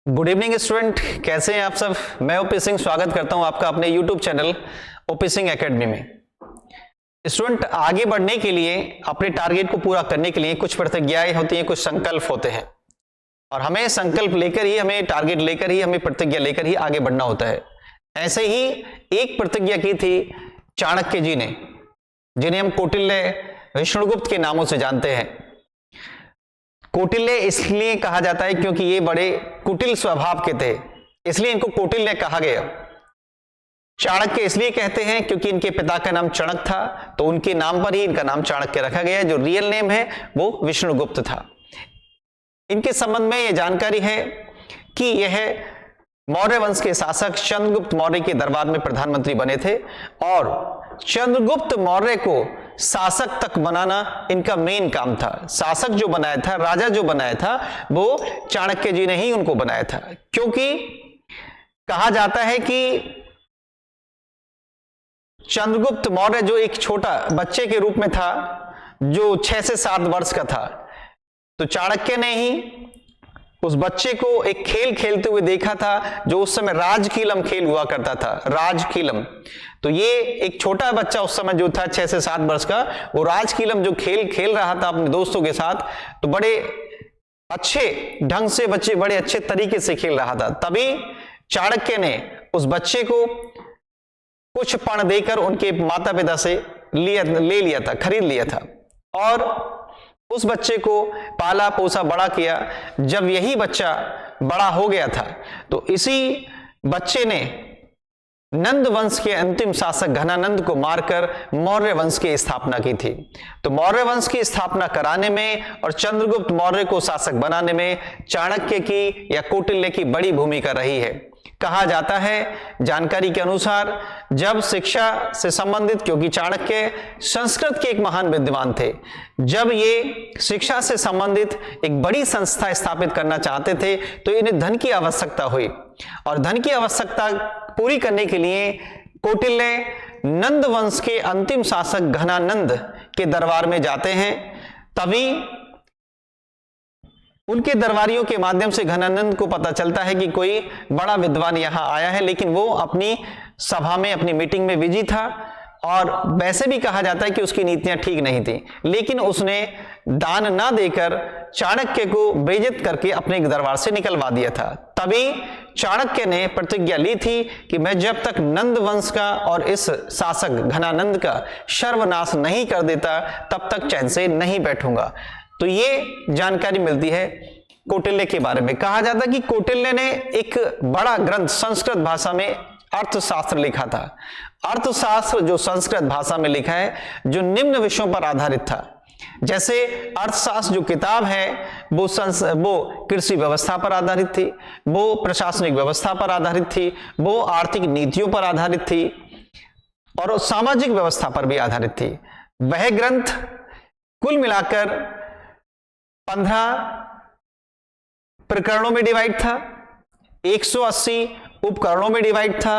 Good evening student, कैसे हैं आप सब। मैं ओपी सिंह स्वागत करता हूं आपका अपने YouTube channel OP Singh academy में। स्टूडेंट, आगे बढ़ने के लिए, अपने टारगेट को पूरा करने के लिए कुछ प्रतिज्ञाएं होती हैं, कुछ संकल्प होते हैं और हमें संकल्प लेकर ही, हमें टारगेट लेकर ही, हमें प्रतिज्ञा लेकर ही आगे बढ़ना होता है। ऐसे ही एक प्रतिज्ञा की थी चाणक्य जी ने, जिन्हें हम कौटिल्य, विष्णुगुप्त के नामों से जानते हैं। कौटिल्य इसलिए कहा जाता है क्योंकि ये बड़े कुटिल स्वभाव के थे, इसलिए इनको कौटिल्य कहा गया। चाणक्य इसलिए कहते हैं क्योंकि इनके पिता का नाम चणक था, तो उनके नाम पर ही इनका नाम चाणक्य रखा गया। जो रियल नेम है वो विष्णुगुप्त था। इनके संबंध में यह जानकारी है कि यह मौर्य वंश के शासक चंद्रगुप्त मौर्य के दरबार में प्रधानमंत्री बने थे और चंद्रगुप्त मौर्य को शासक तक बनाना इनका मेन काम था। शासक जो बनाया था, राजा जो बनाया था, वो चाणक्य जी ने ही उनको बनाया था। क्योंकि कहा जाता है कि चंद्रगुप्त मौर्य जो एक छोटा बच्चे के रूप में था, जो 6 से 7 वर्ष का था, तो चाणक्य ने ही उस बच्चे को एक खेल खेलते हुए देखा था, जो उस समय राजकीलम खेल हुआ करता था। राजकीलम, तो ये एक छोटा बच्चा उस समय जो था 6 से 7 वर्ष का, वो राजकीलम जो खेल खेल रहा था अपने दोस्तों के साथ, तो बड़े अच्छे ढंग से बच्चे बड़े अच्छे तरीके से खेल रहा था। तभी चाणक्य ने उस बच्चे को कुछ पण देकर उनके माता पिता से ले लिया था, खरीद लिया था और उस बच्चे को पाला पोसा बड़ा किया। जब यही बच्चा बड़ा हो गया था, तो इसी बच्चे ने नंद वंश के अंतिम शासक घनानंद को मारकर मौर्य वंश की स्थापना की थी। तो मौर्य वंश की स्थापना कराने में और चंद्रगुप्त मौर्य को शासक बनाने में चाणक्य की या कौटिल्य की बड़ी भूमिका रही है। कहा जाता है, जानकारी के अनुसार, जब शिक्षा से संबंधित, क्योंकि चाणक्य संस्कृत के एक महान विद्वान थे, जब ये शिक्षा से संबंधित एक बड़ी संस्था स्थापित करना चाहते थे, तो इन्हें धन की आवश्यकता हुई और धन की आवश्यकता पूरी करने के लिए कौटिल्य नंद वंश के अंतिम शासक घनानंद के दरबार में जाते हैं। तभी उनके दरबारियों के माध्यम से घनानंद को पता चलता है कि कोई बड़ा विद्वान यहां आया है, लेकिन वो अपनी सभा में, अपनी मीटिंग में बिजी था और वैसे भी कहा जाता है कि उसकी नीतियां ठीक नहीं थी, लेकिन उसने दान ना देकर चाणक्य को बेइज्जत करके अपने दरबार से निकलवा दिया था। तभी चाणक्य ने प्रतिज्ञा ली थी कि मैं जब तक नंद वंश का और इस शासक घनानंद का सर्वनाश नहीं कर देता, तब तक चैन से नहीं बैठूंगा। तो ये जानकारी मिलती है कौटिल्य के बारे में। कहा जाता है कि कौटिल्य ने एक बड़ा ग्रंथ संस्कृत भाषा में अर्थशास्त्र लिखा था। अर्थशास्त्र जो संस्कृत भाषा में लिखा है, जो निम्न विषयों पर आधारित था। जैसे अर्थशास्त्र जो किताब है वो कृषि व्यवस्था पर आधारित थी, वो प्रशासनिक व्यवस्था पर आधारित थी, वो आर्थिक नीतियों पर आधारित थी और सामाजिक व्यवस्था पर भी आधारित थी। वह ग्रंथ कुल मिलाकर 15 प्रकरणों में डिवाइड था, 180 उपकरणों में डिवाइड था,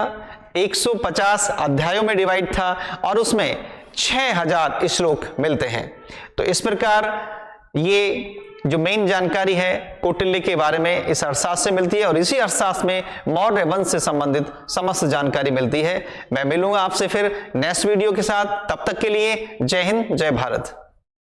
150 अध्यायों में डिवाइड था और उसमें 6000 श्लोक मिलते हैं। तो इस प्रकार ये जो मेन जानकारी है कौटिल्य के बारे में इस अर्थशास्त्र से मिलती है और इसी अर्थशास्त्र में मौर्य वंश से संबंधित समस्त जानकारी मिलती है। मैं मिलूंगा आपसे फिर नेक्स्ट वीडियो के साथ। तब तक के लिए जय हिंद, जय भारत।